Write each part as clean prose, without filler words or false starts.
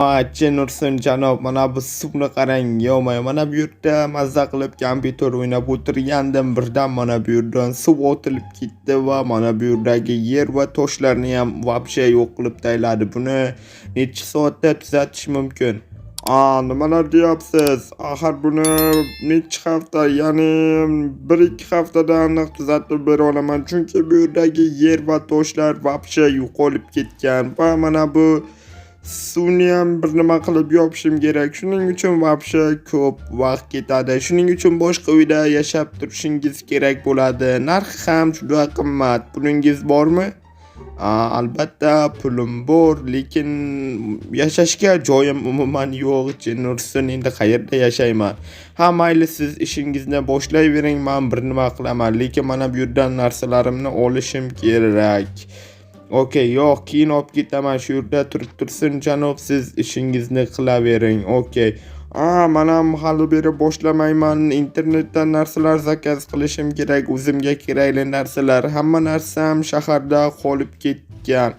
Nursin janob, mana bu suvni qarang, yo'may. Mana bu yerda mazza qilib kompyuter o'ynab o'tirgandim, birdan mana bu yerdan suv otilib ketdi va mana bu yerdagi yer va toshlarni ham vobshe yo'q qilib tashladi. Buni necha soatda tuzatish mumkin? Nimalar deyapsiz? Axir buni necha hafta, ya'ni 1-2 haftada aniq tuzatib bera olaman, chunki bu yerdagi yer va toshlar vobshe yo'qolib ketgan va mana bu suvni ham bir nima qilib yopishim kerak. Shuning uchun vobshe ko'p vaqt ketadi. Shuning uchun boshqa uyda yashab turishingiz kerak bo'ladi. Narxi ham juda qimmat. Pulingiz bormi? Albatta pulim bor, lekin yashashga joyim umuman yo'q. Nursin, endi qayerda yashayman? Mayli, siz ishingizni boshlayvering, men bir nima qilaman, lekin mana bu yerdan narsalarimni olishim kerak. Okey, yo'q, keyin olib ketaman. Shu yerda turib tursin janob, siz ishingizni qilavering. Okey. Men ham hali beri boshlamayman. Internetdan narsalar zakaz qilishim kerak, o'zimga kerakli narsalar. Hamma narsam shaharda qolib ketgan.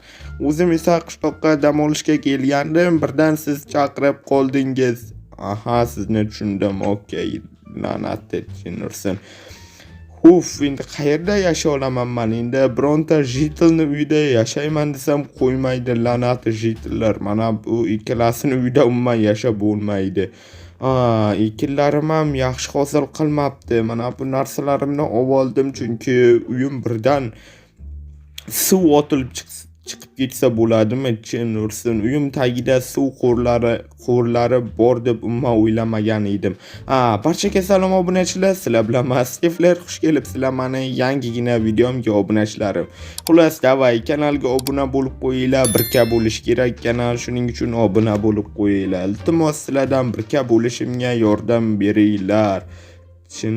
O'zim esa qishloqqa dam olishga kelgandim, birdan siz chaqirib qoldingiz. Sizni tushundim. Okey. La'nat Nursin. Endi qayerda yashay olaman men? Endi bironta jitilni uyda yashayman desam qo'ymaydi, la'nat jitillar. Mana bu ikkalasini uyda umuman yashab bo'lmaydi. Ekinlarim ham yaxshi hosil qilmabdi. Mana bu narsalarimni oldim, chunki uyim birdan suv otilib chiqib ketsa bo'ladimi? Nursin, uyim tagida suv qo'rlari bor deb umuman o'ylamagan edim. Barchaga salom obunachilar, sizlar bilan Mastifler, xush kelibsizlar meni yangigina videomga obunachilarim. Xullas, davay kanalga obuna bo'lib qo'yinglar, birga bo'lish kerak kanal, shuning uchun obuna bo'lib qo'yinglar. Iltimos sizlardan birga bo'lishimga yordam beringlar.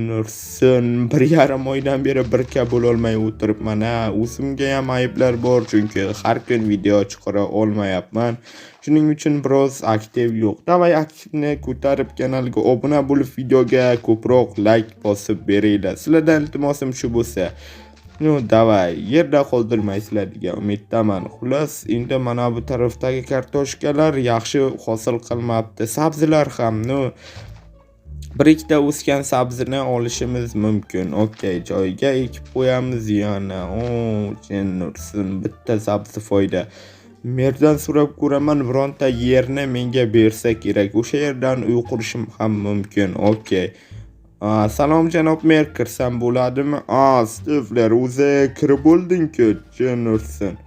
Nursin, 1,5 oydan beri birga bo'la olmay o'tiribman. O'zimga ham ayblar bor, chunki har kun video chiqara olmayapman. Shuning uchun biroz aktiv yo'q. Davay aktivni ko'tarib kanalga obuna bo'lib, videoga ko'proq like bosib beringlar. Sizlardan iltimosim shu bo'lsa. Davay, yerda qoldirmaysizlar degan umiddaman. Xullas, endi mana bu tarafdagi kartoshkalar yaxshi hosil qilmabdi. Sabzilar ham, bir ikkita o'sgan sabzini olishimiz mumkin. Okey, joyiga ekib qo'yamiz yana. Nursin, bitta sabzi foyda. Merdan so'rab ko'raman, bironta yerni menga bersa kerak. O'sha yerdan uy qurishim ham mumkin. Okey. Salom janob mer, kirsam bo'ladimi? Stifler, o'zi kirib bo'lding-ku, Nursin.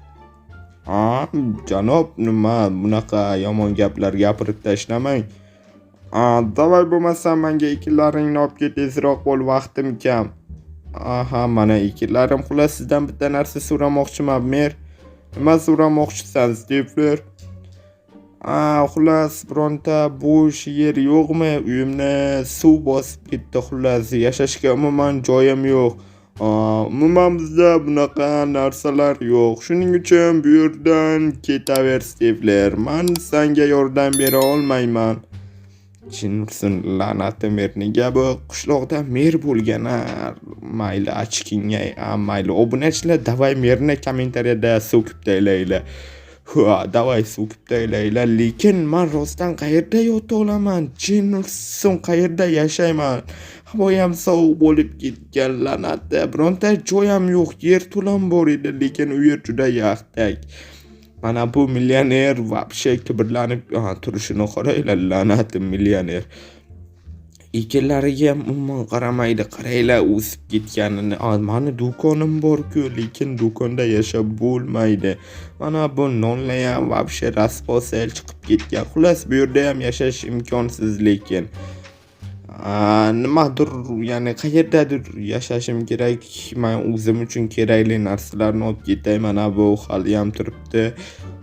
Janob, nima bunaqa yomon gaplar gapirib tashlamang. Davay bo'lmasa menga ekinlaringni olib ket, tezroq bo'l, vaqtim kam. Mana ekinlarim. Xullas, sizdan bitta narsa so'ramoqchiman, mer. Nima so'ramoqchisan, Stifler? Xullas, bironta bo'sh yer yo'qmi? Uyimni suv bosib ketdi, xullas, yashashga umuman joyim yo'q. Umuman bizda bunaqa narsalar yo'q. Shuning uchun bu yerdan ketaver, Stifler. Men senga yordam bera olmayman. Nursin, la'natim mer, nega bu qishloqda mer bo'lgan? Mayli, achkingay, mayli. Obunachilar, davay merni kommentariyada so'kib taylaylar. Davay so'kib taylaylar, lekin men rostdan qayerda yota olaman? Nursin, qayerda yashayman? Havo ham sovuq bo'lib ketgan, la'natda. Bironta joy ham yo'q, yer to'lam bor edi, lekin u yer juda yaxtak. Mana bu millioner vobshe kibrlanib turishini qaranglar, la'natim millioner. Ekinlariga ham umuman qaramaydi, qaranglar o'sib ketganini. Meni do'konim bor-ku, lekin do'konda yashab bo'lmaydi. Mana bu nonlar ham vobshe rasposel chiqib ketgan. Xullas, bu yerda ham yashash imkonsiz, lekin nimadir, ya'ni qayerdadir yashashim kerak. Men o'zim uchun kerakli narsalarni olib ketay. Mana bu hali ham turibdi.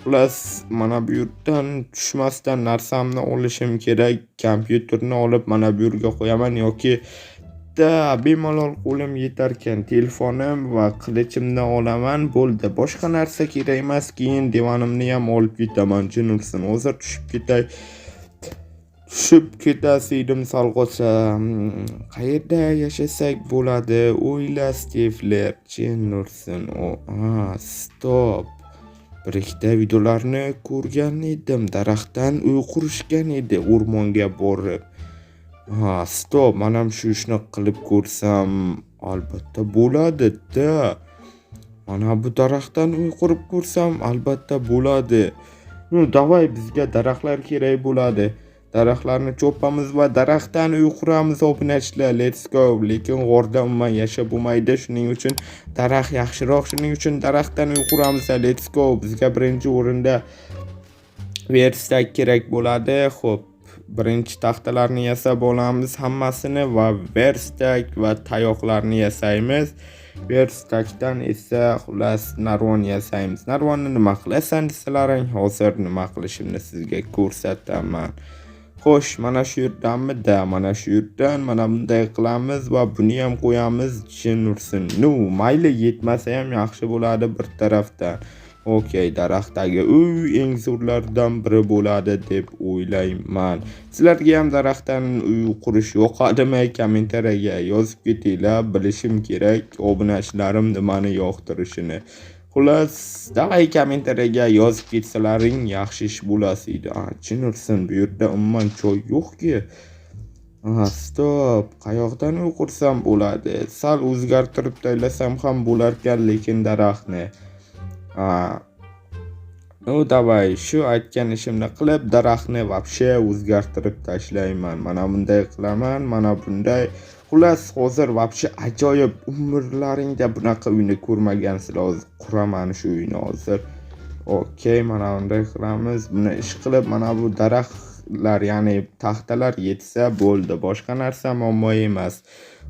Xullas, mana bu yerdan tushmasdan narsamni olishim kerak. Kompyuterni olib mana bu yerga qo'yaman yoki bemalol qo'lim yetarkan telefonim va qilichimni olaman, bo'ldi. Boshqa narsa kerak emas. Keyin divanimni ham olib ketaman. Nursin, hozir tushib ketasaydim salqotsa. Qayerda yashasak bo'ladi? O'yla, Stifler. Nursin, stop. bir ikkita videolarni ko'rgan edim. Daraxtdan uy qurishgan edi o'rmonga borib. Stop, mana shu ishni qilib ko'rsam albatta bo'ladi-da. Mana bu daraxtdan uy qurib ko'rsam albatta bo'ladi. Davay, bizga daraxtlar kerak bo'ladi. Daraxtlarni cho'pamiz va daraxtdan uy quramiz, obunachilar. Let's go. Lekin g'orda umuman yashab bo'lmaydi. Shuning uchun daraxt yaxshiroq. Shuning uchun daraxtdan uy quramiz. Let's go. Bizga birinchi o'rinda verstak kerak bo'ladi. Xo'p, birinchi taxtalarni yasab olamiz hammasini va verstak va tayoqlarni yasaymiz. Verstakdan esa xullas narvon yasaymiz. Narvonni nima qilasan desalaring, hozir nima qilishimni sizga ko'rsataman. Xo'sh, mana shu yerdammi-da, mana shu yerdan mana bunday qilamiz va buni ham qo'yamiz tushunursin. Mayli, yetmasa ham yaxshi bo'ladi bir tarafdan. Okey, daraxtdagi uy eng zo'rlardan biri bo'ladi deb o'ylayman. Sizlarga ham daraxtdan uy qurish yoqadimi? Kommentariyaga yozib ketinglar, bilishim kerak obunachilarim nimani yoqtirishini. Xullas, davay kommentariyaga yozib ketsalaring yaxshi ish bo'ladi. Tushunursin, bu yerda umuman choy yo'q-ki. Stop, qayoqdan uy qursam bo'ladi? Sal o'zgartirib taylasam ham bo'larkan, lekin daraxtni. Davay, shu aytgan ishimni qilib daraxtni vobshe o'zgartirib tashlayman. Mana bunday qilaman, mana bunday. Xullas, hozir vobshe ajoyib, umrlaringda bunaqa uyni ko'rmagansizlar. Hozir quraman shu uyni hozir. Okey, mana bunday qilamiz. Buni ish qilib, mana bu daraxtlar, ya'ni taxtalar yetsa bo'ldi. Boshqa narsa muammo emas.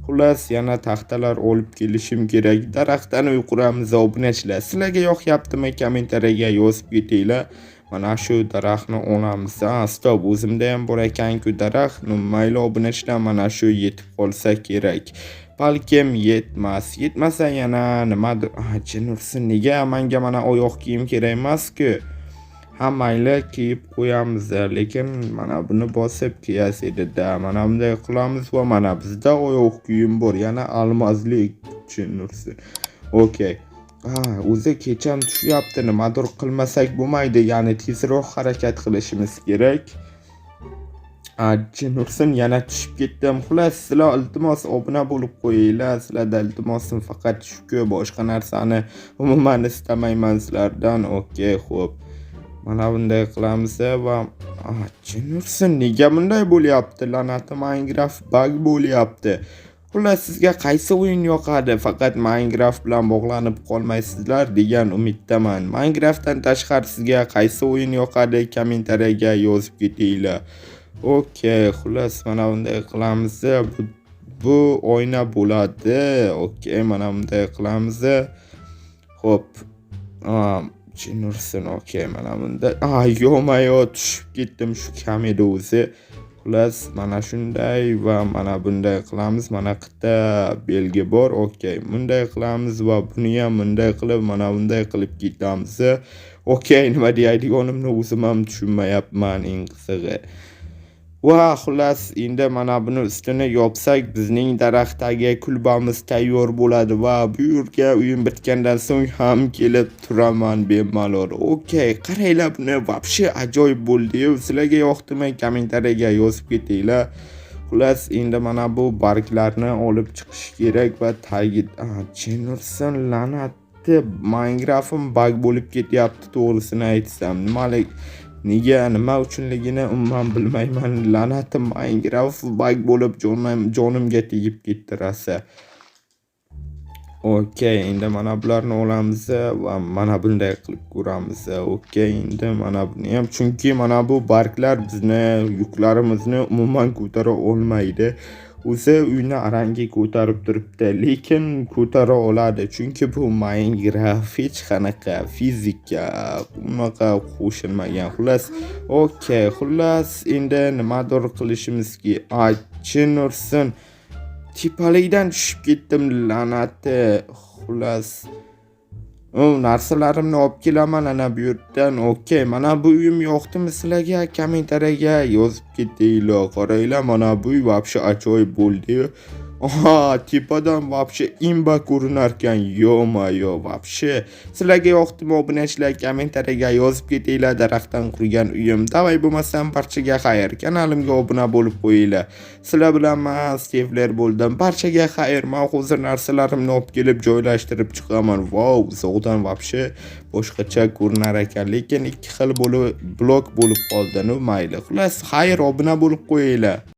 Xullas, yana taxtalar olib kelishim kerak. Daraxtdan uy quramiz, obunachilar. Sizlarga yoqyaptimi? Kommentariyaga yozib ketinglar. Mana shu daraxtni olamiz. Stop, o'zimda ham bor ekan-ku daraxt. Mayli obunachilar, mana shu yetib qolsa kerak. Balkim yetmas. Yetmasa yana nimadir. Jinursin, nega menga mana oyoq kiyim kerak emas-ku? Mayli, kiyib qo'yamiz, lekin mana buni bosib kiyas edi-da. Mana bunday qilamiz va mana bizda oyoq kiyim bor, yana almazlik tushunursiz. Okey. O'zi kecham tushyapti, nimadir qilmasak bo'lmaydi, ya'ni tezroq harakat qilishimiz kerak. Tushunursin, yana tushib ketdim. Xullas, sizlar iltimos obuna bo'lib qo'yinglar. Sizlardan iltimosim faqat shuku, boshqa narsani umuman istamayman sizlardan. Okey, xo'p. Mana bunday qilamiz va tushunursin, nega bunday bo'lyapti? La'nati Minecraft bug bo'lyapti. Xullas, sizga qaysi o'yin yoqadi? Faqat Minecraft bilan bog'lanib qolmaysizlar degan umiddaman. Minecraftdan tashqari sizga qaysi o'yin yoqadi? Kommentariyaga yozib ketinglar. Okey, xullas, mana bunday qilamiz. Bu oyna bo'ladi. Okey, mana bunday qilamiz. Xo'p. Tushunursin, okey, mana bunda. Yo'mayo, tushib ketdim, shu kam edi o'zi. Xullas, mana shunday va mana bunday qilamiz. Mana qitta belgi bor. Okey, bunday qilamiz va buni ham bunday qilib, mana bunday qilib ketamiz. Okey, nima deyayotganimni o'zim ham tushunmayapman eng qizig'i. Va xullas, endi mana buni ustini yopsak, bizning daraxtdagi kulbamiz tayyor bo'ladi va bu yerga uyim bitgandan so'ng ham kelib turaman bemalol. Okey, qaranglar, buni vobshe ajoyib bo'ldi-yu. Sizlarga yoqdimi? Kommentariyaga yozib ketinglar. Xullas, endi mana bu barglarni olib chiqish kerak va tushunursin, la'nati Minecraft'im bug bo'lib ketyapti, to'g'risini aytsam. Nima uchunligini umuman bilmayman. La'nati Minecraft bug bo'lib jonimga tegib ketdi rosa. Okey, endi mana bularni olamiz va mana bunday qilib ko'ramiz. Okey, endi mana buni ham, chunki mana bu barglar bizni yuklarimizni umuman ko'tara olmaydi. O'zi uyni arangi ko'tarib turibdi, lekin ko'tara oladi, chunki bu Minecraft hech qanaqa fizika unaqa qo'shilmagan. Xullas, okey, xullas, endi nimadir qilishimizki, tushunursin, tepalikdan tushib ketdim, la'nati. Xullas, narsalarimni olib kelaman ana bu yerdan. Okey, mana bu uyim yoqdimi sizlarga? Kommentariyaga yozib ketinglar. Qaranglar, mana bu uy vobshe ajoyib bo'ldi. Aha, tepadan вообще imba ko'rinarkan. Yo-mayo, вообще. Sizlarga yoqdimi? Obunachilar kommentariyaga yozib ketinglar. Daraxtdan qurgan uyim. Davay bo'lmasam barchaga xayr. Kanalimga obuna bo'lib qo'yinglar. Sizlar bilan men Stevler bo'ldim. Barchaga xayr. Men hozir narsalarimni olib kelib joylashtirib chiqaman. Wow, zo'g'dan вообще boshqacha ko'rinar ekan, lekin ikki xil bo'lib blok bo'lib qoldi. Mayli. Xullas, xayr, obuna bo'lib qo'yinglar.